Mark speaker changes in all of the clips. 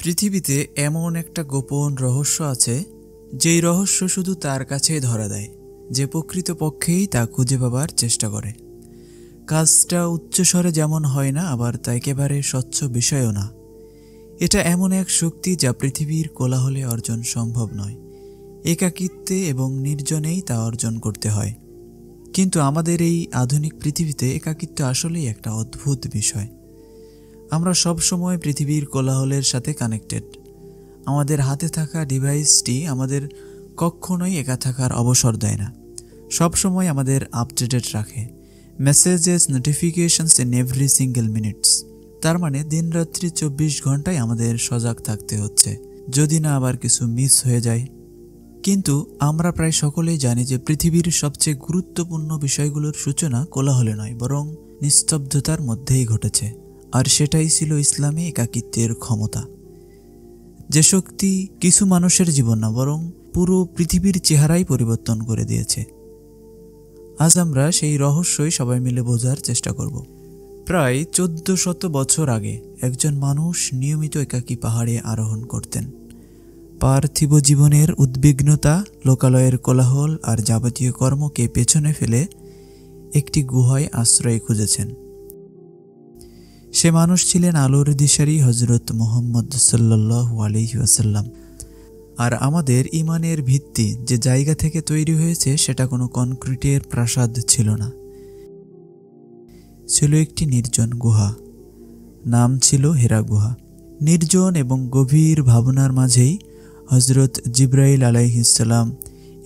Speaker 1: পৃথিবীতে এমন একটা গোপন রহস্য আছে, যেই রহস্য শুধু তার কাছেই ধরা দেয়, যে প্রকৃতপক্ষেই তা খুঁজে পাবার চেষ্টা করে। কাজটা উচ্চস্বরে যেমন হয় না, আবার তা একেবারে স্বচ্ছ বিষয়ও না। এটা এমন এক শক্তি যা পৃথিবীর কোলাহলে অর্জন সম্ভব নয়। একাকিত্বে এবং নির্জনেই তা অর্জন করতে হয়। কিন্তু আমাদের এই আধুনিক পৃথিবীতে একাকিত্ব আসলেই একটা অদ্ভুত বিষয়। আমরা সব সময় পৃথিবীর কোলাহলের সাথে কানেক্টেড। আমাদের হাতে থাকা ডিভাইসটি আমাদের কখনোই একা থাকার অবসর দেয় না, সব সময় আমাদের আপডেটেড রাখে। Messages, notifications in every single minutes. তার মানে দিনরাত্রি 24 ঘন্টায় আমাদের সজাগ থাকতে হচ্ছে, যদি না আবার কিছু মিস হয়ে যায়। কিন্তু আমরা প্রায় সকলেই জানি যে পৃথিবীর সবচেয়ে গুরুত্বপূর্ণ বিষয়গুলোর সূচনা কোলাহলে নয়, বরং নিস্তব্ধতার মধ্যেই ঘটেছে। আর সেটাই ছিল ইসলামী একাকিত্বের ক্ষমতা, যে শক্তি কিছু মানুষের জীবন না, বরং পুরো পৃথিবীর চেহারাই পরিবর্তন করে দিয়েছে। আজ আমরা সেই রহস্যই সবাই মিলে বোঝার চেষ্টা করব। প্রায় 1400 বছর আগে একজন মানুষ নিয়মিত একাকী পাহাড়ে আরোহণ করতেন। পার্থিব জীবনের উদ্বিগ্নতা, লোকালয়ের কোলাহল আর যাবতীয় কর্মকে পেছনে ফেলে একটি গুহায় আশ্রয় খুঁজেছেন। সে মানুষ ছিলেন আলোর দিশারি হযরত মুহাম্মদ সাল্লাল্লাহু আলাইহি ওয়াসাল্লাম। আর আমাদের ঈমানের ভিত্তি যে জায়গা থেকে তৈরি হয়েছে, সেটা কোনো কনক্রিটের প্রাসাদ ছিল না, ছিল একটি নির্জন গুহা। নাম ছিল হেরা গুহা। নির্জন এবং গভীর ভাবনার মাঝেই হযরত জিবরাইল আলাইহিস সালাম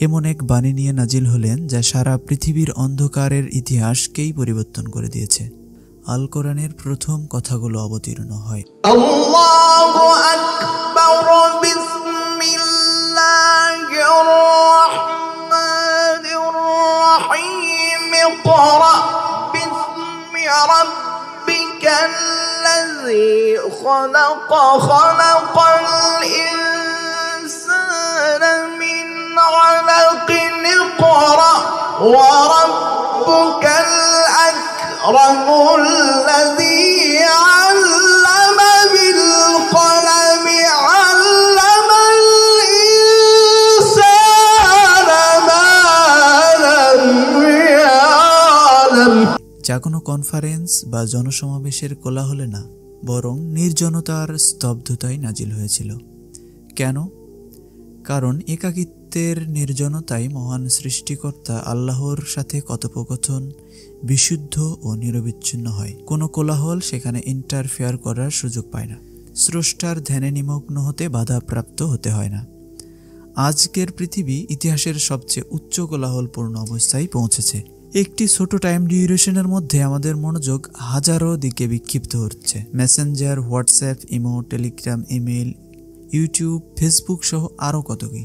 Speaker 1: এমন এক বাণী নিয়ে নাজিল হলেন, যা সারা পৃথিবীর অন্ধকারের ইতিহাসকেই পরিবর্তন করে দিয়েছে। আল কোরআনের প্রথম কথাগুলো অবতীর্ণ হয়।
Speaker 2: আল্লাহু আকবার, বিসমিল্লাহির রাহমানির রাহিম। ইকরা বিসমি রাব্বিকাল্লাযী খলাক, খলাকাল ইনসানা মিন আলাকিন। ইকরা ওয়া রাব্বুকাল আকরাম الذي علم بالقلم علم الإنسان ما لم يعلم।
Speaker 1: যা কোনো কনফারেন্স বা জনসমাবেশের কোলাহলে না, বরং নির্জনতার স্তব্ধতায় নাজিল হয়েছিল। কেন? কারণ একাকিত্বের নির্জনতায় মহান সৃষ্টিকর্তা আল্লাহর সাথে কথোপকথন বিশুদ্ধ ও নিরবিচ্ছিন্ন হয়। কোনো কোলাহল সেখানে ইন্টারফেয়ার করার সুযোগ পায় না। স্রষ্টার ধ্যানে নিমগ্ন হতে বাধাপ্রাপ্ত হতে হয় না। আজকের পৃথিবী ইতিহাসের সবচেয়ে উচ্চ কোলাহলপূর্ণ অবস্থায় পৌঁছেছে। একটি ছোট টাইম ডিউরেশনের মধ্যে আমাদের মনোযোগ হাজারো দিকে বিক্ষিপ্ত হচ্ছে। Messenger, WhatsApp, imo, Telegram, email, YouTube, Facebook সহ আরও কত কি।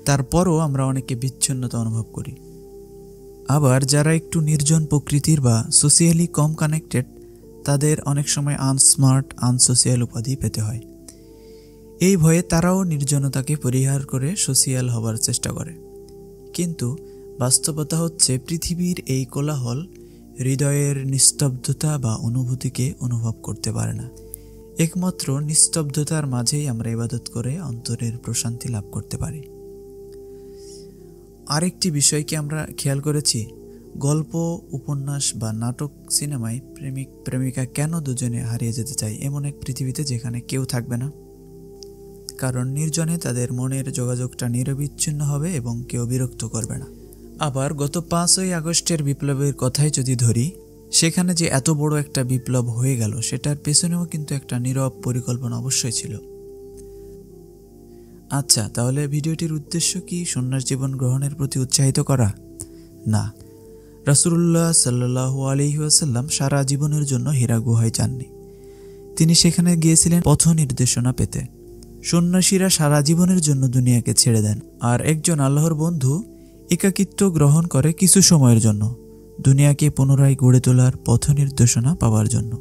Speaker 1: তারপরও আমরা অনেকে বিচ্ছিন্নতা অনুভব করি। আবার যারা একটু নির্জন প্রকৃতির বা সোশিয়ালি কম কানেক্টেড, তাদের অনেক সময় আনস্মার্ট, আনসোশিয়াল উপাধি পেতে হয়। এই ভয়ে তারাও নির্জনতাকে পরিহার করে সোশিয়াল হবার চেষ্টা করে। কিন্তু বাস্তবতা হচ্ছে, পৃথিবীর এই কোলাহল হৃদয়ের নিস্তব্ধতা বা অনুভূতিকে অনুভব করতে পারে না। একমাত্র নিস্তব্ধতার মাঝেই আমরা ইবাদত করে অন্তরের প্রশান্তি লাভ করতে পারি। আরেকটি বিষয় কি আমরা খেয়াল করেছি? গল্প, উপন্যাস বা নাটক, সিনেমায় প্রেমিক প্রেমিকা কেন দুজনে হারিয়ে যেতে চায় এমন এক পৃথিবীতে যেখানে কেউ থাকবে না? কারণ নির্জনে তাদের মনের যোগাযোগটা নিরবিচ্ছিন্ন হবে এবং কেউ বিরক্ত করবে না। আবার গত 5ই আগস্টের বিপ্লবের কথাই যদি ধরি, সেখানে যে এত বড় একটা বিপ্লব হয়ে গেল, সেটার পেছনেও কিন্তু একটা নীরব পরিকল্পনা অবশ্যই ছিল। আচ্ছা, তাহলে ভিডিওটির উদ্দেশ্য কি সন্ন্যাস জীবন গ্রহণের প্রতি উৎসাহিত করা? না। রাসূলুল্লাহ সাল্লাল্লাহু আলাইহি ওয়াসাল্লাম সারা জীবনের জন্য হীরা গুহায় যাননি। তিনি সেখানে গিয়েছিলেন পথ নির্দেশনা পেতে। সন্ন্যাসীরা সারা জীবনের জন্য দুনিয়াকে ছেড়ে দেন, আর একজন আল্লাহর বন্ধু একাকিত্ব গ্রহণ করে কিছু সময়ের জন্য, দুনিয়াকে পুনরায় গড়ে তোলার পথ নির্দেশনা পাওয়ার জন্য।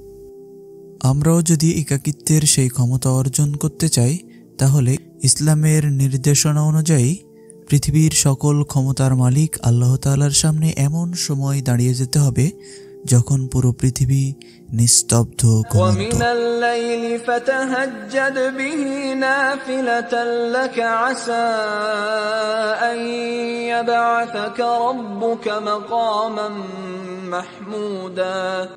Speaker 1: আমরাও যদি একাকিত্বের সেই ক্ষমতা অর্জন করতে চাই, তাহলে ইসলামের নির্দেশনা অনুযায়ী পৃথিবীর সকল ক্ষমতার মালিক আল্লাহ তাআলার সামনে এমন সময় দাঁড়িয়ে যেতে হবে, যখন পুরো পৃথিবী নিস্তব্ধ ঘুমন্ত।
Speaker 3: ومن الليل فتهجد به نافلة لك عسى أن يبعثك ربك مقاما محمودا